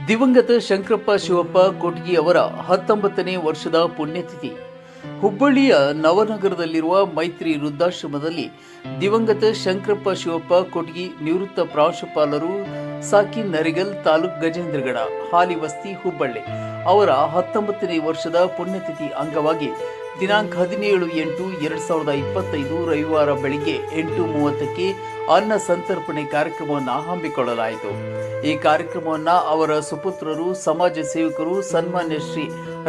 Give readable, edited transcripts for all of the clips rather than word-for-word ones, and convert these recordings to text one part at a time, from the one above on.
ದಿವಂಗತ ಶಂಕರಪ್ಪ ಶಿವಪ್ಪ ಕೊಟ್ಗಿ ಅವರ 19ನೇ ವರ್ಷದ ಪುಣ್ಯತಿಥಿ. ಹುಬ್ಬಳ್ಳಿಯ ನವನಗರದಲ್ಲಿರುವ ಮೈತ್ರಿ ವೃದ್ಧಾಶ್ರಮದಲ್ಲಿ ದಿವಂಗತ ಶಂಕರಪ್ಪ ಶಿವಪ್ಪ ಕೊಟ್ಗಿ ನಿವೃತ್ತ ಪ್ರಾಂಶುಪಾಲರು ಸಾಕಿನ್ ನರಿಗಲ್ ತಾಲೂಕ್ ಗಜೇಂದ್ರಗಡ ಹಾಲಿ ವಸ್ತಿ ಹುಬ್ಬಳ್ಳಿ ಅವರ 19ನೇ ವರ್ಷದ ಪುಣ್ಯತಿಥಿ ಅಂಗವಾಗಿ ದಿನಾಂಕ 17/8/2025 ರವಿವಾರ ಬೆಳಿಗ್ಗೆ 8:30ಕ್ಕೆ ಅನ್ನ ಸಂತರ್ಪಣೆ ಕಾರ್ಯಕ್ರಮವನ್ನು ಹಮ್ಮಿಕೊಳ್ಳಲಾಯಿತು. ಈ ಕಾರ್ಯಕ್ರಮವನ್ನು ಅವರ ಸುಪುತ್ರರು, ಸಮಾಜ ಸೇವಕರು, ಸನ್ಮಾನ್ಯ ಶ್ರೀ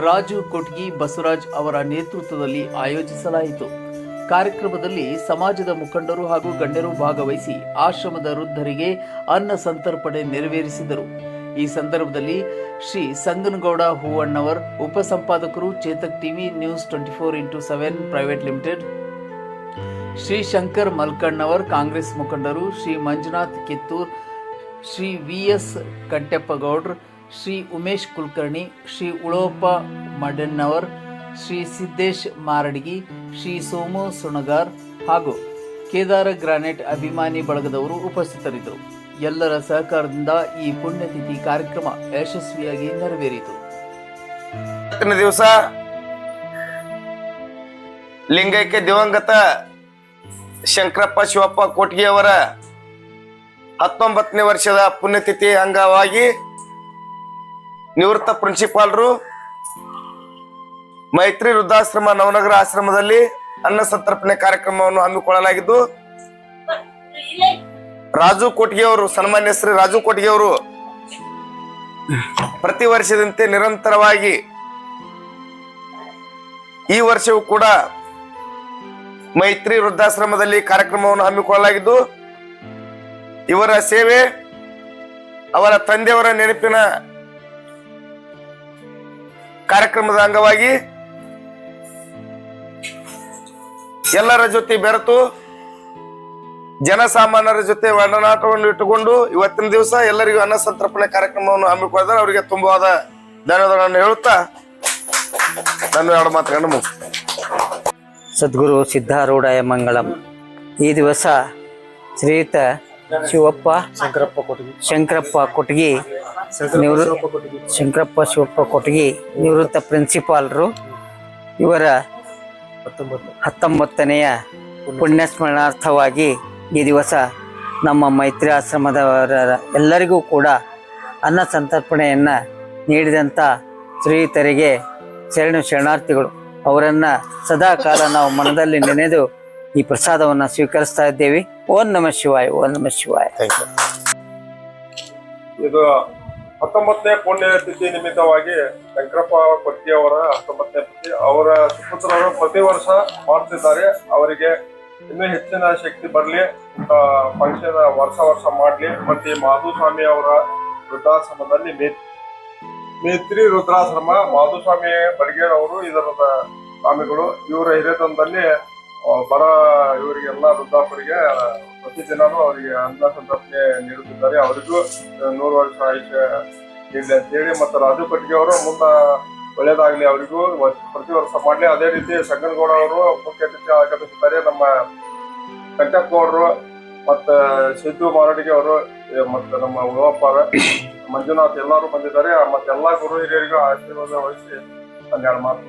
ರಾಜು ಕೊಟ್ಗಿ ಬಸವರಾಜ್ ಅವರ ನೇತೃತ್ವದಲ್ಲಿ ಆಯೋಜಿಸಲಾಯಿತು. ಕಾರ್ಯಕ್ರಮದಲ್ಲಿ ಸಮಾಜದ ಮುಖಂಡರು ಹಾಗೂ ಗಣ್ಯರು ಭಾಗವಹಿಸಿ ಆಶ್ರಮದ ವೃದ್ಧರಿಗೆ ಅನ್ನ ಸಂತರ್ಪಣೆ ನೆರವೇರಿಸಿದರು. ಈ ಸಂದರ್ಭದಲ್ಲಿ ಶ್ರೀ ಸಂಗನಗೌಡ ಹೂವಣ್ಣವರ್, ಉಪಸಂಪಾದಕರು, Chetak TV news 24x7 private limited, Shri Shankar Malkannavar, Congress ಮುಖಂಡರು, ಶ್ರೀ ಮಂಜುನಾಥ್ ಕಿತ್ತೂರ್, ಶ್ರೀ ವಿ.ಎಸ್. ಕಂಟೆಪ್ಪಗೌಡ್ರ, ಶ್ರೀ ಉಮೇಶ್ ಕುಲಕರ್ಣಿ, ಶ್ರೀ ಉಳೋಪ ಮಡನ್ನವರ್, ಶ್ರೀ ಸಿದ್ದೇಶ್ ಮಾರಡಗಿ, ಶ್ರೀ ಸೋಮು ಸುಣಗಾರ್ ಹಾಗೂ ಕೇದಾರ ಗ್ರಾನೈಟ್ ಅಭಿಮಾನಿ ಬಳಗದವರು ಉಪಸ್ಥಿತರಿದ್ದರು. ಎಲ್ಲರ ಸಹಕಾರದಿಂದ ಈ ಪುಣ್ಯತಿಥಿ ಕಾರ್ಯಕ್ರಮ ಯಶಸ್ವಿಯಾಗಿ ನೆರವೇರಿತು. ದಿವಸ ಲಿಂಗೈಕ್ಯ ದಿವಂಗತ ಶಂಕರಪ್ಪ ಶಿವಪ್ಪ ಕೊಟ್ಗಿ ಅವರ 19ನೇ ವರ್ಷದ ಪುಣ್ಯತಿಥಿ ಅಂಗವಾಗಿ ನಿವೃತ್ತ ಪ್ರಿನ್ಸಿಪಾಲರು ಮೈತ್ರಿ ವೃದ್ಧಾಶ್ರಮ ನವನಗರ ಆಶ್ರಮದಲ್ಲಿ ಅನ್ನ ಸಂತರ್ಪಣೆ ಕಾರ್ಯಕ್ರಮವನ್ನು ಹಮ್ಮಿಕೊಳ್ಳಲಾಗಿದ್ದು, ರಾಜು ಕೊಟ್ಗಿ ಅವರು, ಸನ್ಮಾನ್ಯ ಶ್ರೀ ರಾಜು ಕೊಟ್ಗಿ ಅವರು ಪ್ರತಿ ವರ್ಷದಂತೆ ನಿರಂತರವಾಗಿ ಈ ವರ್ಷವೂ ಕೂಡ ಮೈತ್ರಿ ವೃದ್ಧಾಶ್ರಮದಲ್ಲಿ ಕಾರ್ಯಕ್ರಮವನ್ನು ಹಮ್ಮಿಕೊಳ್ಳಲಾಗಿದ್ದು, ಇವರ ಸೇವೆ, ಅವರ ತಂದೆಯವರ ನೆನಪಿನ ಕಾರ್ಯಕ್ರಮದ ಅಂಗವಾಗಿ ಎಲ್ಲರ ಜೊತೆ ಬೆರೆತು ಜನಸಾಮಾನ್ಯರ ಜೊತೆ ಒಡನಾಟವನ್ನು ಇಟ್ಟುಕೊಂಡು ಇವತ್ತಿನ ದಿವಸ ಎಲ್ಲರಿಗೂ ಅನ್ನ ಸಂತರ್ಪಣೆ ಕಾರ್ಯಕ್ರಮವನ್ನು ಹಮ್ಮಿಕೊಂಡಿದ್ದಾರೆ. ಅವರಿಗೆ ತುಂಬವಾದ ಧನ್ಯವಾದಗಳನ್ನು ಹೇಳುತ್ತಾ ನಾನು ಎರಡು ಮಾತುಗಳನ್ನು ಮುಗಿಸ್ತೇನೆ. ಸದ್ಗುರು ಸಿದ್ಧಾರೂಢಾಯ ಮಂಗಳಂ. ಈ ದಿವಸ ಶ್ರೀಯುತ ಶಿವಪ್ಪ ಶಂಕರಪ್ಪ ಕೊಟ್ಗಿ ನಿವೃತ್ತ ಪ್ರಿನ್ಸಿಪಾಲರು ಇವರ 19ನೆಯ ಪುಣ್ಯಸ್ಮರಣಾರ್ಥವಾಗಿ ಈ ದಿವಸ ನಮ್ಮ ಮೈತ್ರಿ ಆಶ್ರಮದವರ ಎಲ್ಲರಿಗೂ ಕೂಡ ಅನ್ನ ಸಂತರ್ಪಣೆಯನ್ನು ನೀಡಿದಂಥ ಶ್ರೀಯುತರಿಗೆ ಶರಣಾರ್ಥಿಗಳು. ಅವರನ್ನು ಸದಾ ಕಾಲ ನಾವು ಮನದಲ್ಲಿ ನೆನೆದು ಈ ಪ್ರಸಾದವನ್ನು ಸ್ವೀಕರಿಸ್ತಾ ಇದ್ದೇವೆ. ಓಂ ನಮಃ ಶಿವಾಯ, ಓಂ ನಮಃ ಶಿವಾಯ. ಇದು 19ನೇ ಪುಣ್ಯತಿಥಿ ನಿಮಿತ್ತವಾಗಿ ಶಂಕರಪ್ಪ ಕೊಟ್ಗಿ ಅವರ 19ನೇ ತಿಥಿ ಅವರ ಸುಪುತ್ರರು ಪ್ರತಿ ವರ್ಷ ಮಾಡ್ತಿದ್ದಾರೆ. ಅವರಿಗೆ ಇನ್ನೂ ಹೆಚ್ಚಿನ ಶಕ್ತಿ ಬರಲಿ, ಫಂಕ್ಷನ್ ವರ್ಷ ಮಾಡಲಿ. ಮತ್ತೆ ಮಾಧುಸ್ವಾಮಿ ಅವರ ವೃದ್ಧಾಶ್ರಮದಲ್ಲಿ ಮೇತ್ರಿ ವೃದ್ಧಾಶ್ರಮ ಮಾಧುಸ್ವಾಮಿ ಬಡಿಗೇರ್ ಅವರು ಇದರ ಸ್ವಾಮಿಗಳು. ಇವರ ಹಿರಿಯತನದಲ್ಲಿ ಬಡ ಇವರಿಗೆಲ್ಲ ವೃದ್ಧಾಪರಿಗೆ ಪ್ರತಿದಿನನೂ ಅವರಿಗೆ ಅನ್ನ ಸಂತರ್ಪಣೆ ನೀಡುತ್ತಿದ್ದಾರೆ. ಅವರಿಗೂ 100 ವರ್ಷ ಆಯುಷ್ಯ ನೀಡಲಿ ಅಂತೇಳಿ, ಮತ್ತು ರಾಜು ಕೊಟ್ಗಿ ಅವರು ಮುಂದೆ ಒಳ್ಳೇದಾಗ್ಲಿ, ಅವರಿಗೂ ಪ್ರತಿ ವರ್ಷ ಮಾಡಲಿ. ಅದೇ ರೀತಿ ಸಂಗನಗೌಡ ಅವರು ಮುಖ್ಯ ಅತಿಥಿ ಆಗಮಿಸುತ್ತಾರೆ. ನಮ್ಮ ಕಂಟಪ್ಪಗೌಡರು ಮತ್ತು ಸಿದ್ದು ಮಾರಡಿಗೆ ಅವರು ಮತ್ತು ನಮ್ಮ ಉಳವಪ್ಪಾರ, ಮಂಜುನಾಥ್ ಎಲ್ಲರೂ ಬಂದಿದ್ದಾರೆ. ಮತ್ತೆ ಎಲ್ಲಾ ಗುರು ಹಿರಿಯರಿಗೂ ಆಶೀರ್ವಾದ ವಹಿಸಿ 12 ಮಾತು